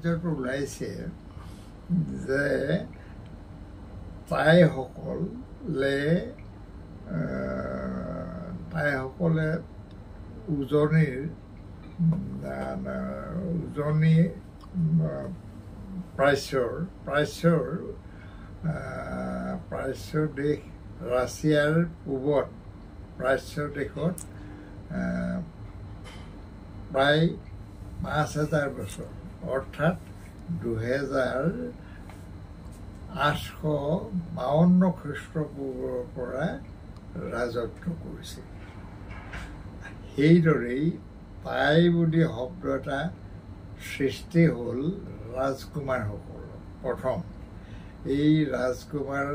সাম্ৰাজ্যত ওলাইছে যে তাইসকলে উজনি প্ৰাচ্য দেশ ৰাছিয়াৰ পূবত প্ৰাচ্য দেশত প্ৰায় ৫,০০০ বছৰ অৰ্থাৎ ২,৮৫২ খ্ৰীষ্টপূৰ্বৰ পৰা ৰাজত্ব কৰিছিল। সেইদৰেই তাই বুলি শব্দ এটা সৃষ্টি হ'ল ৰাজকুমাৰসকলৰ। প্ৰথম এই ৰাজকুমাৰ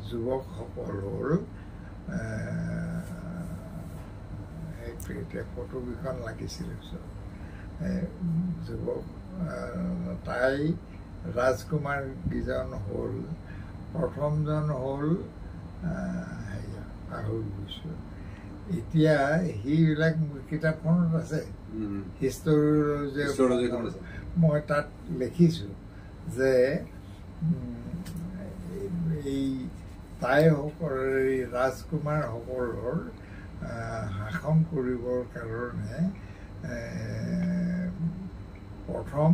যুৱকসকল হ'ল ফটোকেইখন লাগিছিল যুৱক তাই ৰাজকুমাৰ কেইজন হ'ল প্ৰথমজন হ'ল পাহৰি গৈছোঁ এতিয়া সেইবিলাক কিতাপখনত আছে হিষ্টৰী মই তাত লিখিছোঁ যে এই তাইসকলৰ ৰাজকুমাৰসকলৰ শাসন কৰিবৰ কাৰণে প্ৰথম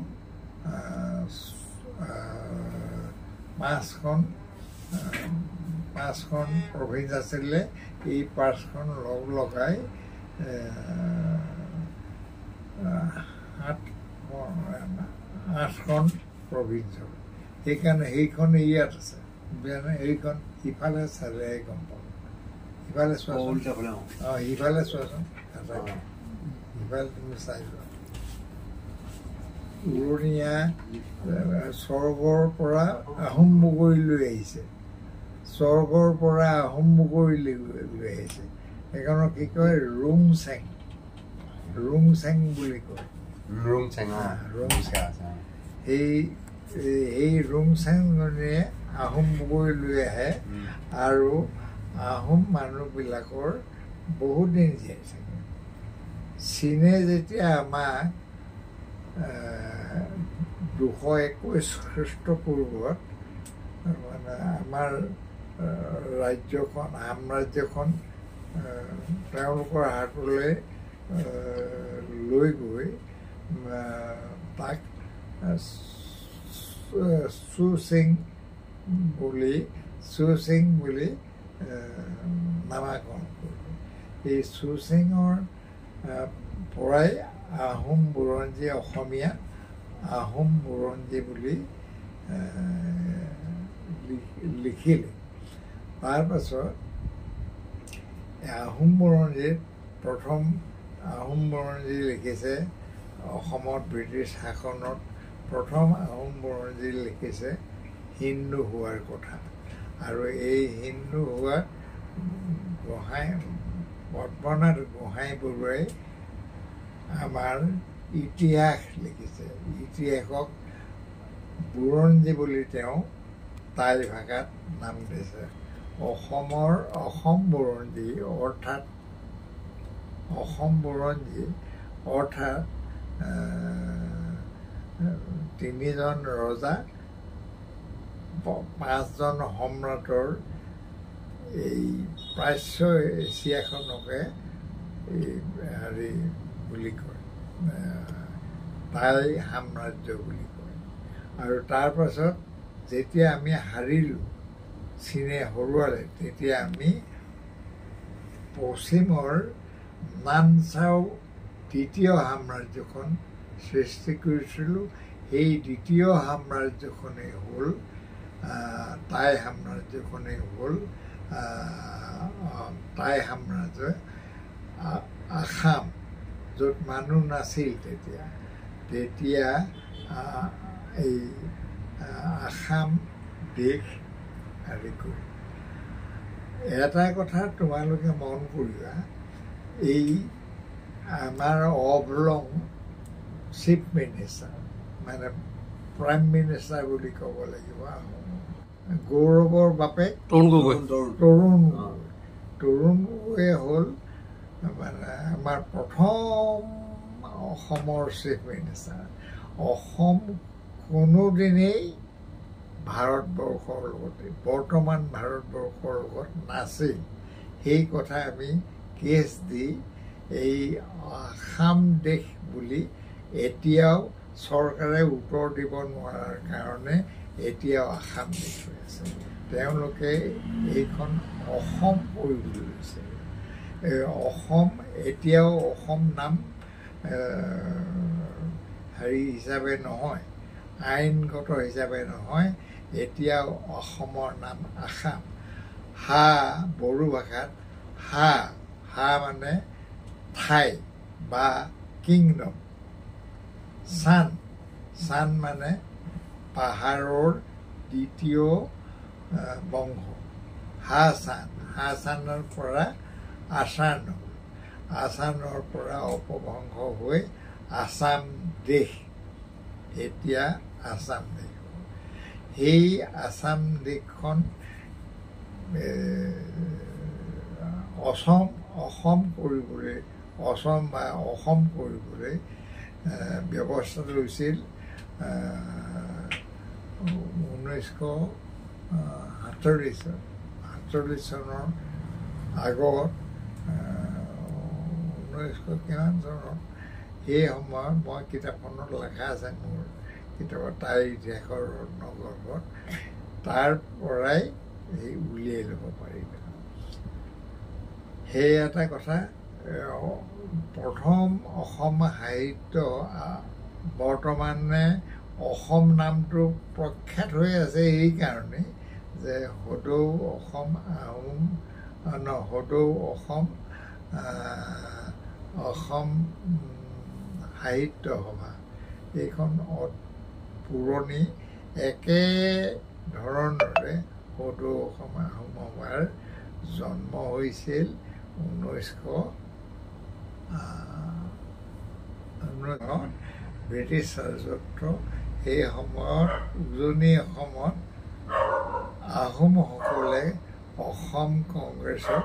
৫খন প্ৰভিন্স আছিলে। এই 5খন লগ লগাই 8খন প্ৰভিন্স হ'ল। সেইকাৰণে সেইখন ইয়াত আছে। এইখন ইফালে চালে গম পাব। ইফালে চোৱাচোন ইফালে চোৱাচোন ইফালে তুমি চাই লোৱা। উৰণীয়া স্বৰ্গৰ পৰা আহোম বগৰী আহিছে। স্বৰ্গৰ পৰা আহোম বগৰী লৈ আহিছে। সেইখনক কি কয় ৰুংচেং বুলি কয়। এই ৰুংচেংজনীয়ে আহোম বগৰী লৈ আহে আৰু আহোম মানুহবিলাকৰ বহুত দিন জীয়াই থাকে। চীনে যেতিয়া আমাক ২২১ খ্ৰীষ্টপূৰ্বত মানে আমাৰ ৰাজ্যখন সাম্ৰাজ্যখন তেওঁলোকৰ হাতলৈ লৈ গৈ তাক চুচিং বুলি নামাকৰণ কৰিলে। এই চুচিঙৰ পৰাই আহোম বুৰঞ্জী অসমীয়া আহোম বুৰঞ্জী বুলি লিখিলে। তাৰপাছত আহোম বুৰঞ্জীত প্ৰথম আহোম বুৰঞ্জী লিখিছে অসমত ব্ৰিটিছ শাসনত প্ৰথম আহোম বুৰঞ্জী লিখিছে হিন্দু হোৱাৰ কথা। আৰু এই হিন্দু হোৱাত পদ্মনাথ গোহাঁই বৰুৱাই আমাৰ ইতিহাস লিখিছে। ইতিহাসক বুৰঞ্জী বুলি তেওঁ টাই ভাষাত নাম দিছে। অসম বুৰঞ্জী অৰ্থাৎ 3জন ৰজা 5জন সম্ৰাটৰ এই প্ৰাচ্য এছিয়াখনকে হেৰি বুলি কয়, টাই সাম্ৰাজ্য বুলি কয়। আৰু তাৰপাছত যেতিয়া আমি হাৰিলোঁ, চীনে হৰুৱালে, তেতিয়া আমি পশ্চিমৰ নানচাও দ্বিতীয় সাম্ৰাজ্যখন সৃষ্টি কৰিছিলোঁ। সেই দ্বিতীয় সাম্ৰাজ্যখনেই হ'ল টাই সাম্ৰাজ্যখনেই হ'ল টাই সাম্ৰাজ্য। আসাম য'ত মানুহ নাছিল তেতিয়া এই আসাম দেশ হেৰি কৰি। এটা কথা তোমালোকে মন কৰিবা, এই আমাৰ অবলং চিফ মিনিষ্টাৰ মানে প্ৰাইম মিনিষ্টাৰ বুলি ক'ব লাগিব, গৌৰৱৰ বাপেক তৰুণ গগৈয়ে হ'ল মানে আমাৰ প্ৰথম অসমৰ চিফ মিনিষ্টাৰ। অসম কোনোদিনেই ভাৰতবৰ্ষৰ লগতে বৰ্তমান ভাৰতবৰ্ষৰ লগত নাছিল। সেই কথা আমি কেছ দি এই আসাম দেশ বুলি এতিয়াও চৰকাৰে উত্তৰ দিব নোৱাৰাৰ কাৰণে এতিয়াও আসাম দেশ হৈ আছে। তেওঁলোকে এইখন অসম কৰিবলৈ লৈছে। অসম এতিয়াও অসম নাম হেৰি হিচাপে নহয়, আইনগত হিচাপে নহয়, এতিয়াও অসমৰ নাম আসাম। হা বড়ো ভাষাত হা মানে ঠাই বা কিংডম। চান মানে পাহাৰৰ দ্বিতীয় বংশ। হাচানৰ পৰা আচান, আচানৰ পৰা অপভ্ৰংশ হৈ আসাম দেশ, এতিয়া আসাম দেশ। সেই আসাম দেশখন অসম কৰিবলৈ ব্যৱস্থা লৈছিল 1947 চনৰ আগত, 1900 কিমান চনত, সেই সময়ত মই কিতাপখনত লেখা আছে, মোৰ কিতাপত তাৰ ইতিহাসৰ ৰত্নগৰ্ভত, তাৰ পৰাই এই উলিয়াই ল'ব পাৰিব। সেই এটা কথা। প্ৰথম অসম সাহিত্য বৰ্তমানে অসম নামটো প্ৰখ্যাত হৈ আছে এইকাৰণেই যে সদৌ অসম সাহিত্য সভা, এইখন পুৰণি একে ধৰণৰে সদৌ অসম আহোম সভাৰ জন্ম হৈছিল 1919 ব্ৰিটিছ ৰাজত্ব। সেই সময়ত উজনি অসমত আহোমসকলে অসম কংগ্ৰেছক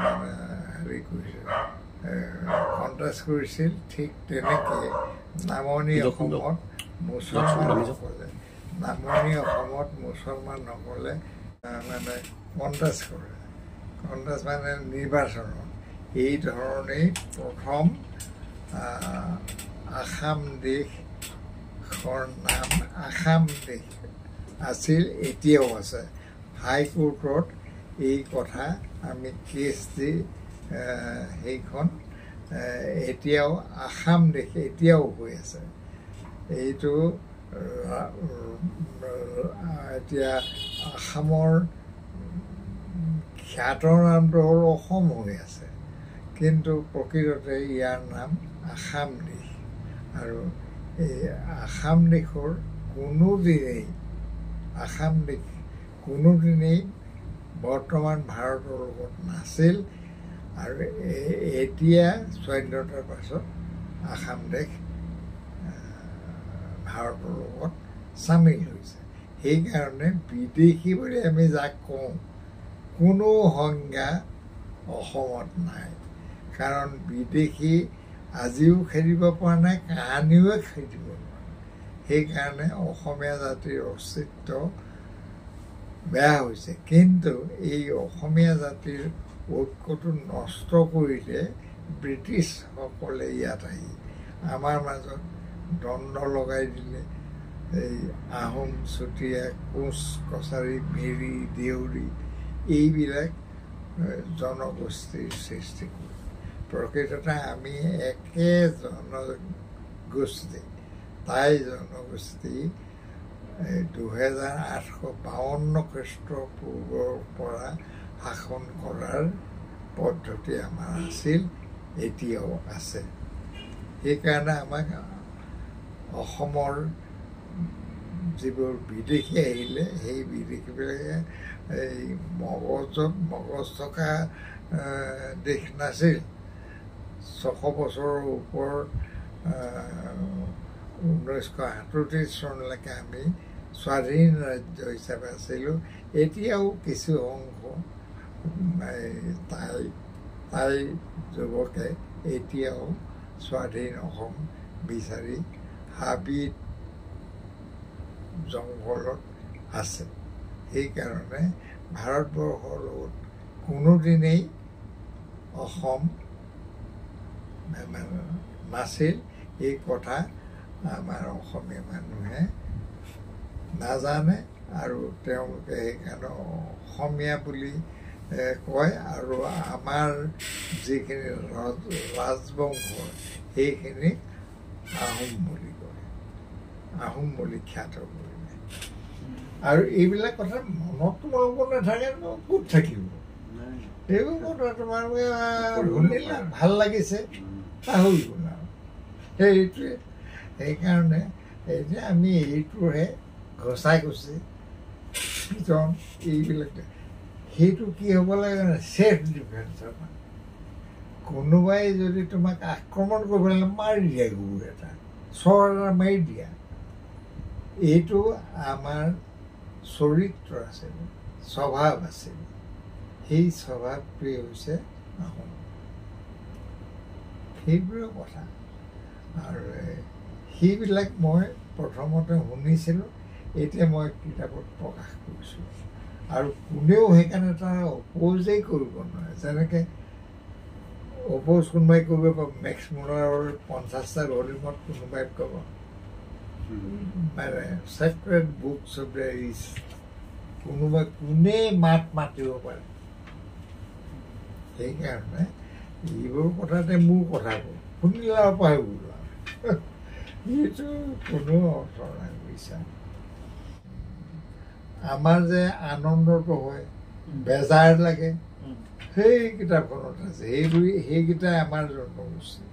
মানে হেৰি কৰিছিল, কণ্টেষ্ট কৰিছিল। ঠিক তেনেকৈ নামনি অসমত মুছলমানসকলে মানে কণ্টেষ্ট কৰে। কণ্টেষ্ট মানে নিৰ্বাচনত। এই ধৰণেই প্ৰথম আসাম দেশৰ নাম আসাম দেশ আছিল, এতিয়াও আছে। হাইকোৰ্টত এই কথা আমি কেছ দি সেইখন এতিয়াও আসাম দেশ এতিয়াও হৈ আছে। এইটো এতিয়া আসামৰ খ্যাত নামটো হ'ল অসম হৈ আছে, কিন্তু প্ৰকৃততে ইয়াৰ নাম আসাম দেশ। আৰু এই আসাম দেশৰ কোনোদিনেই বৰ্তমান ভাৰতৰ লগত নাছিল। আৰু এতিয়া স্বাধীনতাৰ পাছত আসাম দেশ ভাৰতৰ লগত চামিল হৈছে। সেইকাৰণে বিদেশী বুলি আমি যাক কওঁ, কোনো সংজ্ঞা অসমত নাই। কাৰণ বিদেশী আজিও খেদিব পৰা নাই, কাহানিও খেদিব পৰা নাই। সেইকাৰণে অসমীয়া জাতিৰ অস্তিত্ব বেয়া হৈছে। কিন্তু এই অসমীয়া জাতিৰ ঐক্যটো নষ্ট কৰিলে ব্ৰিটিছসকলে ইয়াত আহি আমাৰ মাজত দ্বন্দ্ব লগাই দিলে। এই আহোম, চুতীয়া, কোচ, কছাৰী, মিৰি, দেউৰী এইবিলাক জনগোষ্ঠীৰ সৃষ্টি কৰে। প্ৰকৃততে আমি একে জনগোষ্ঠী। তাই জনগোষ্ঠী 2852 খ্ৰীষ্টপূৰ্বৰ পৰা শাসন কৰাৰ পদ্ধতি আমাৰ আছিল, এতিয়াও আছে। সেইকাৰণে আমাক অসমৰ যিবোৰ বিদেশী আহিলে, সেই বিদেশীবিলাকে এই মগজ থকা দেশ নাছিল। 600 বছৰৰ ওপৰত 1937 চনলৈকে আমি স্বাধীন ৰাজ্য হিচাপে আছিলোঁ। এতিয়াও কিছু অংশ তাই যুৱকে এতিয়াও স্বাধীন অসম বিচাৰি হাবিত জংঘলত আছে। সেইকাৰণে ভাৰতবৰ্ষৰ লগত কোনোদিনেই অসম নাছিল। এই কথা আমাৰ অসমীয়া মানুহে নাজানে আৰু তেওঁলোকে সেইকাৰণে অসমীয়া বুলি কয়। আৰু আমাৰ যিখিনি ৰাজবংশ সেইখিনি আহোম বুলি কয়, আহোম বুলি খ্যাত কৰিলে। আৰু এইবিলাক কথা মনত তোমালোকৰ নাথাকে ক'ত থাকিব? এইবোৰ কথা তোমালোকে শুনিলা ভাল লাগিছে, পাহৰি গ'ল আৰু সেইটোৱে। সেইকাৰণে এতিয়া আমি এইটোহে ঘচাই ঘচি এইবিলাক সেইটো কি হ'ব লাগে চেল্ফ ডিফেন্সৰ মানে। কোনোবাই যদি তোমাক আক্ৰমণ কৰিবলৈ মাৰি দিয়া, গুৰু এটা চৰ এটা মাৰি দিয়া, এইটো আমাৰ চৰিত্ৰ আছিল, স্বভাৱ আছিল। সেই স্বভাৱটোৱে হৈছে আহোম। সেইবোৰে কথা। আৰু সেইবিলাক মই প্ৰথমতে শুনিছিলোঁ, এতিয়া মই কিতাপত প্ৰকাশ কৰিছোঁ। আৰু কোনেও সেইকাৰণে তাৰ অপ'জেই কৰিব নোৱাৰে। যেনেকৈ অপ'জ কোনোবাই কৰিব পাৰিব, মেক্স মুলাৰৰ 50টা ভলিউমত কোনোবাই ক'ব মানে sacred books of the east, কোনোবাই কোনেই মাত মাতিব পাৰে। সেইকাৰণে এইবোৰ কথাতে মোৰ কথা কওঁ, শুনিলে আৰু পাহৰি গ'লো আৰু এইটো কোনো অৰ্থ নাই বুজিছা। আমাৰ যে আনন্দটো হয়, বেজাৰ লাগে, সেই কিতাপখনত আছে। সেইকেইটাই আমাৰ জন্মগোষ্ঠী,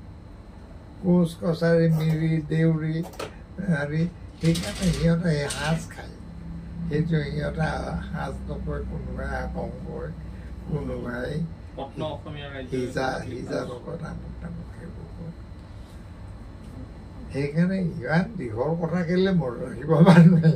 কোচ কছাৰী মিৰি দেউৰী হেৰি। সেইকাৰণে সিহঁতে সেই সাজ খায়, সেইটো সিহঁতে সাজ নকয়, কোনোবাই আপং কয়, কোনোবাই সিজা লগত আমুক তামুক সেইবোৰ কয়। সেইকাৰণে ইমান দীঘল কথা কেলে মনত ৰাখিব মানুহে।